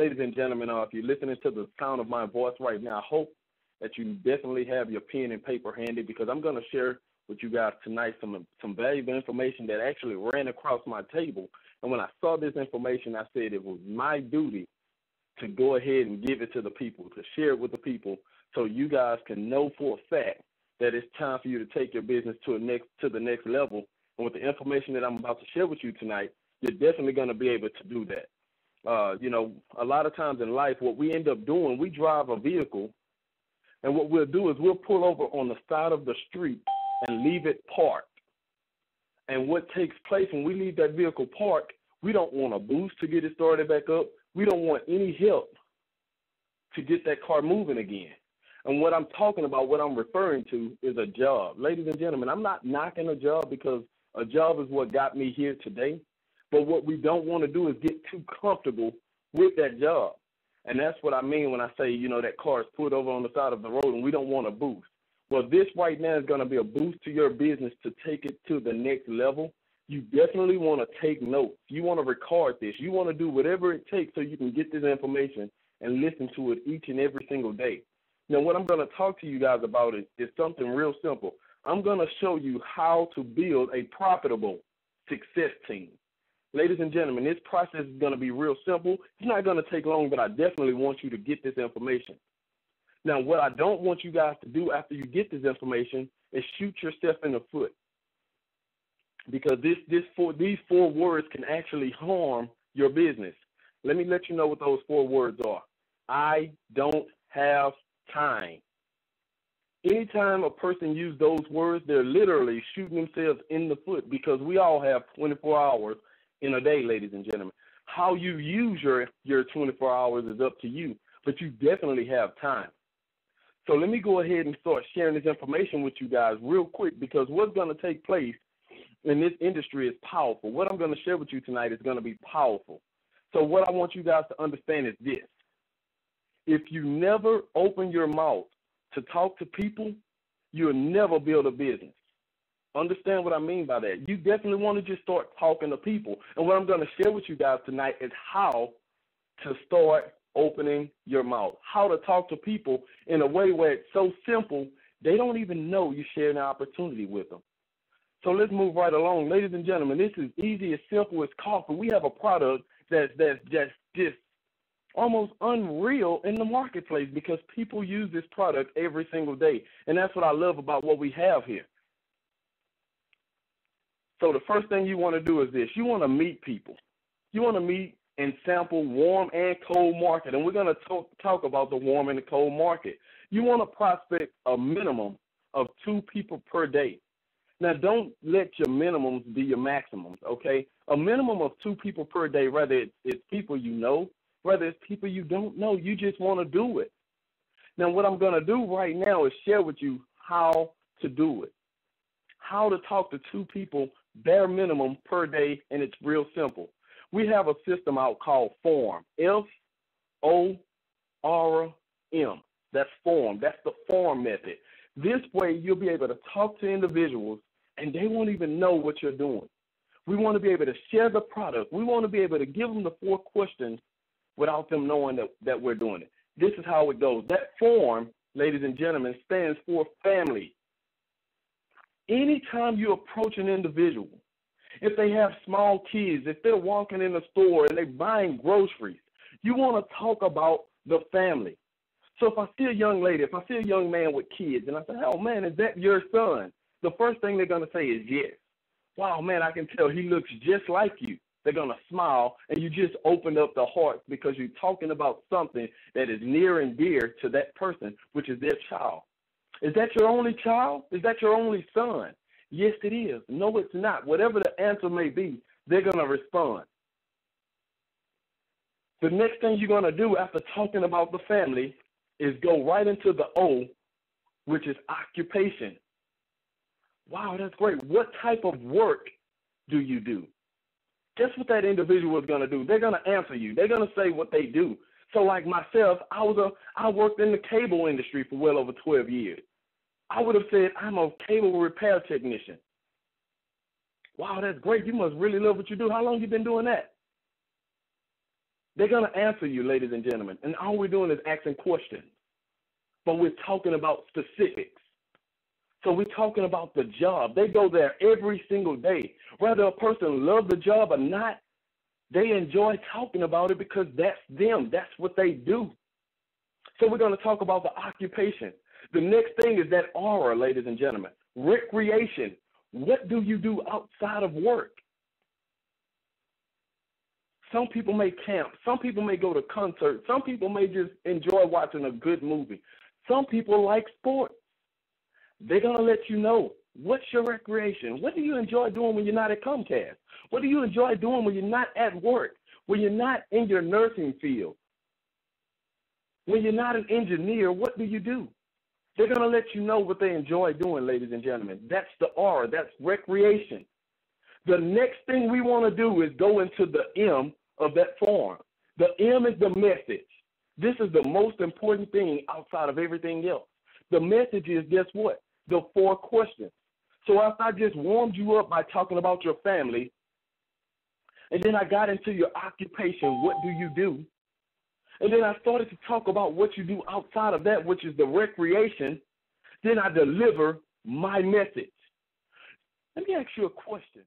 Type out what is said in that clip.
Ladies and gentlemen, if you're listening to the sound of my voice right now, I hope that you definitely have your pen and paper handy because I'm going to share with you guys tonight some valuable information that actually ran across my table. And when I saw this information, I said it was my duty to go ahead and give it to the people, to share it with the people so you guys can know for a fact that it's time for you to take your business to the next level. And with the information that I'm about to share with you tonight, you're definitely going to be able to do that. A lot of times in life, what we end up doing, we drive a vehicle, and what we'll do is we'll pull over on the side of the street and leave it parked. And what takes place when we leave that vehicle parked, we don't want a boost to get it started back up. We don't want any help to get that car moving again. And what I'm talking about, what I'm referring to is a job. Ladies and gentlemen, I'm not knocking a job because a job is what got me here today. But what we don't want to do is get too comfortable with that job. And that's what I mean when I say, that car is put over on the side of the road and we don't want a boost. Well, this right now is going to be a boost to your business to take it to the next level. You definitely want to take notes. You want to record this. You want to do whatever it takes so you can get this information and listen to it each and every single day. Now, what I'm going to talk to you guys about is something real simple. I'm going to show you how to build a profitable success team. Ladies and gentlemen, this process is going to be real simple. It's not going to take long, but I definitely want you to get this information. Now, what I don't want you guys to do after you get this information is shoot yourself in the foot, because these four words can actually harm your business. Let me let you know what those four words are. I don't have time. Anytime a person uses those words, they're literally shooting themselves in the foot, because we all have 24 hours in a day, ladies and gentlemen. How you use your 24 hours is up to you, but you definitely have time. So let me go ahead and start sharing this information with you guys real quick, because what's going to take place in this industry is powerful. What I'm going to share with you tonight is going to be powerful. So what I want you guys to understand is this. If you never open your mouth to talk to people, you'll never build a business. Understand what I mean by that. You definitely want to just start talking to people. And what I'm going to share with you guys tonight is how to start opening your mouth, how to talk to people in a way where it's so simple, they don't even know you're sharing an opportunity with them. So let's move right along. Ladies and gentlemen, this is easy, as simple as coffee. We have a product that's just almost unreal in the marketplace, because people use this product every single day. And that's what I love about what we have here. So the first thing you want to do is this. You want to meet people. You want to meet and sample warm and cold market. And we're going to talk about the warm and the cold market. You want to prospect a minimum of 2 people per day. Now, don't let your minimums be your maximums, okay? A minimum of 2 people per day, whether it's people you know, whether it's people you don't know, you just want to do it. Now, what I'm going to do right now is share with you how to do it, how to talk to 2 people bare minimum per day, and it's real simple. We have a system out called FORM, FORM. That's FORM. That's the FORM method. This way, you'll be able to talk to individuals, and they won't even know what you're doing. We want to be able to share the product. We want to be able to give them the 4 questions without them knowing that we're doing it. This is how it goes. That FORM, ladies and gentlemen, stands for family. Anytime you approach an individual, if they have small kids, if they're walking in the store and they're buying groceries, you want to talk about the family. So if I see a young lady, if I see a young man with kids, and I say, oh, man, is that your son? The first thing they're going to say is yes. Wow, man, I can tell he looks just like you. They're going to smile, and you just opened up the heart because you're talking about something that is near and dear to that person, which is their child. Is that your only child? Is that your only son? Yes, it is. No, it's not. Whatever the answer may be, they're going to respond. The next thing you're going to do after talking about the family is go right into the O, which is occupation. Wow, that's great. What type of work do you do? Guess what that individual is going to do? They're going to answer you. They're going to say what they do. So like myself, I worked in the cable industry for well over 12 years. I would have said I'm a cable repair technician. Wow, that's great. You must really love what you do. How long have you been doing that? They're going to answer you, ladies and gentlemen. And all we're doing is asking questions. But we're talking about specifics. So we're talking about the job. They go there every single day. Whether a person loves the job or not, they enjoy talking about it because that's them. That's what they do. So we're going to talk about the occupation. The next thing is that aura, ladies and gentlemen. Recreation. What do you do outside of work? Some people may camp. Some people may go to concerts. Some people may just enjoy watching a good movie. Some people like sports. They're going to let you know, what's your recreation? What do you enjoy doing when you're not at Comcast? What do you enjoy doing when you're not at work, when you're not in your nursing field? When you're not an engineer, what do you do? They're going to let you know what they enjoy doing, ladies and gentlemen. That's the aura. That's recreation. The next thing we want to do is go into the M of that form. The M is the message. This is the most important thing outside of everything else. The message is, guess what? The 4 questions. So after I just warmed you up by talking about your family, and then I got into your occupation, what do you do? And then I started to talk about what you do outside of that, which is the recreation. Then I deliver my message. Let me ask you a question.